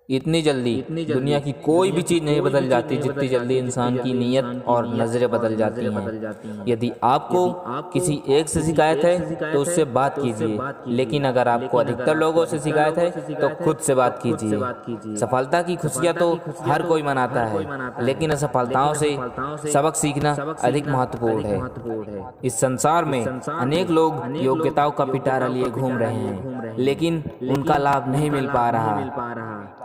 इतनी जल्दी दुनिया की कोई भी चीज़ नहीं बदल जाती जितनी जल्दी इंसान की नीयत और नज़रें बदल जाती हैं। यदि आपको किसी एक से शिकायत है तो उससे बात कीजिए, लेकिन अगर आपको अधिकतर लोगों से शिकायत है तो खुद से बात कीजिए। सफलता की खुशियाँ तो हर कोई मनाता है, लेकिन असफलताओं से सबक सीखना अधिक महत्वपूर्ण है। इस संसार में अनेक लोग योग्यताओं का पिटारा लिए घूम रहे हैं, लेकिन उनका लाभ नहीं मिल पा रहा,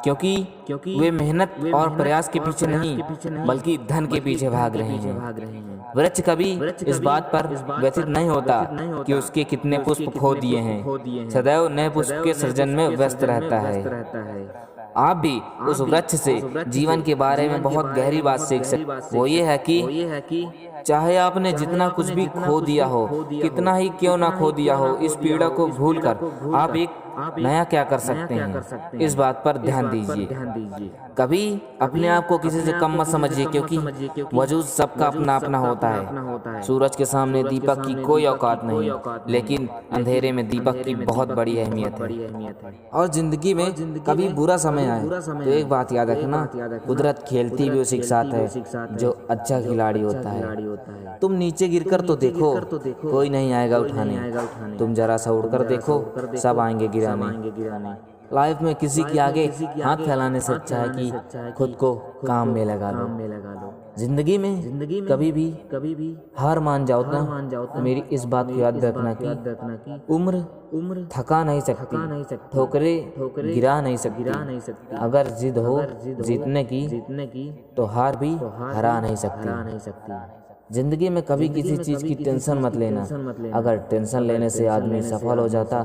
क्योंकि वे मेहनत और प्रयास के पीछे नहीं बल्कि धन के पीछे भाग रहे हैं। वृक्ष कभी इस बात पर व्यथित नहीं होता कि उसके कितने पुष्प खो दिए हैं, सदैव नए पुष्प के सृजन में व्यस्त रहता है। आप भी उस वृक्ष से जीवन के बारे में बहुत गहरी बात सीख सकते। वो ये है कि चाहे आपने जितना कुछ भी खो दिया हो, कितना ही क्यों ना खो दिया हो, इस पीड़ा को भूलकर आप एक नया क्या कर सकते हैं, इस बात पर ध्यान दीजिए। कभी अपने आप को किसी से कम मत समझिए, क्योंकि वजूद सबका अपना अपना होता है। सूरज के सामने दीपक की कोई औकात नहीं, लेकिन अंधेरे में दीपक की बहुत बड़ी अहमियत है। और जिंदगी में कभी बुरा समय आए तो एक बात याद रखना, कुदरत खेलती भी उसी के साथ है जो अच्छा खिलाड़ी होता है। तुम नीचे गिरकर तो देखो, कोई नहीं आएगा उठाने। तुम जरा सा उड़कर देखो, सब आएंगे गिराने। लाइफ में किसी के आगे हाथ फैलाने से अच्छा है कि खुद को काम में लगा लो। जिंदगी में कभी भी हार मान जाओ तो मेरी इस बात को याद रखना कि उम्र थका नहीं सकती, ठोकरें गिरा नहीं सकती। अगर जिद हो जीतने की तो हार भी हरा नहीं सकती। जिंदगी में कभी किसी चीज की टेंशन मत लेना। अगर टेंशन लेने से आदमी सफल हो जाता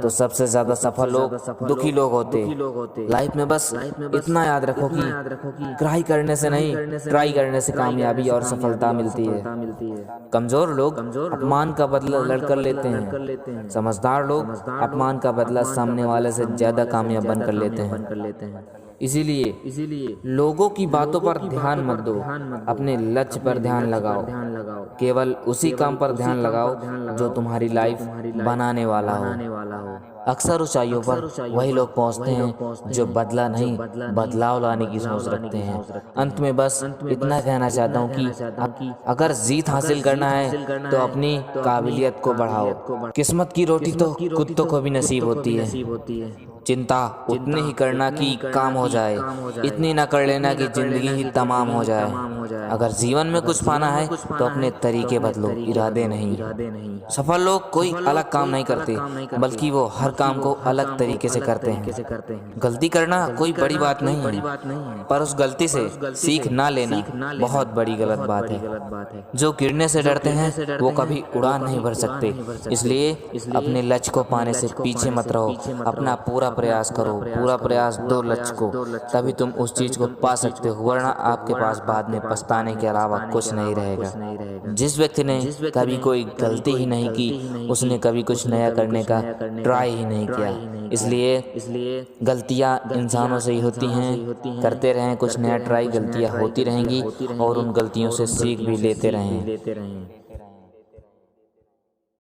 तो सबसे ज्यादा सफल लोग दुखी लोग होते। लाइफ में बस इतना याद रखो कि ट्राई करने से नहीं, ट्राई करने से कामयाबी और सफलता मिलती है। कमजोर लोग अपमान का बदला लड़कर लेते हैं, समझदार लोग अपमान का बदला सामने वाले से ज्यादा कामयाब बनकर लेते हैं। इसीलिए लोगों की बातों पर ध्यान मत दो, अपने लक्ष्य पर ध्यान लगाओ। केवल उसी काम पर ध्यान लगाओ जो तुम्हारी लाइफ बनाने वाला हो। अक्सर ऊंचाइयों पर वही लोग पहुंचते हैं जो बदला नहीं, बदलाव लाने की सोच रखते हैं। अंत में बस इतना कहना चाहता हूं कि अगर जीत हासिल करना है तो अपनी काबिलियत को बढ़ाओ। किस्मत की रोटी तो कुत्तों को भी नसीब होती है। चिंता उतनी ही करना कि काम हो जाए, इतनी न कर लेना कि जिंदगी ही तमाम हो जाए। अगर जीवन में कुछ पाना है तो अपने तरीके बदलो, इरादे नहीं। सफल लोग कोई अलग काम नहीं करते, बल्कि वो हर काम को अलग तरीके से करते हैं। गलती करना कोई बड़ी बात नहीं है, पर उस गलती से सीख ना लेना बहुत बड़ी गलत बात है। जो गिरने से डरते हैं वो कभी उड़ान नहीं भर सकते। इसलिए अपने लक्ष्य को पाने से पीछे मत रहो, अपना पूरा प्रयास करो, पूरा प्रयास दो लक्ष्य को, तभी तुम उस चीज को पा सकते हो, वरना आपके पास बाद में पछताने के अलावा कुछ नहीं रहेगा। जिस व्यक्ति ने कभी कोई गलती ही नहीं की, उसने कभी कुछ नया करने का ट्राई ही नहीं किया। इसलिए गलतियां इंसानों से ही होती हैं। करते रहें कुछ नया ट्राई, गलतियां होती रहेंगी और उन गलतियों से सीख भी लेते रहें।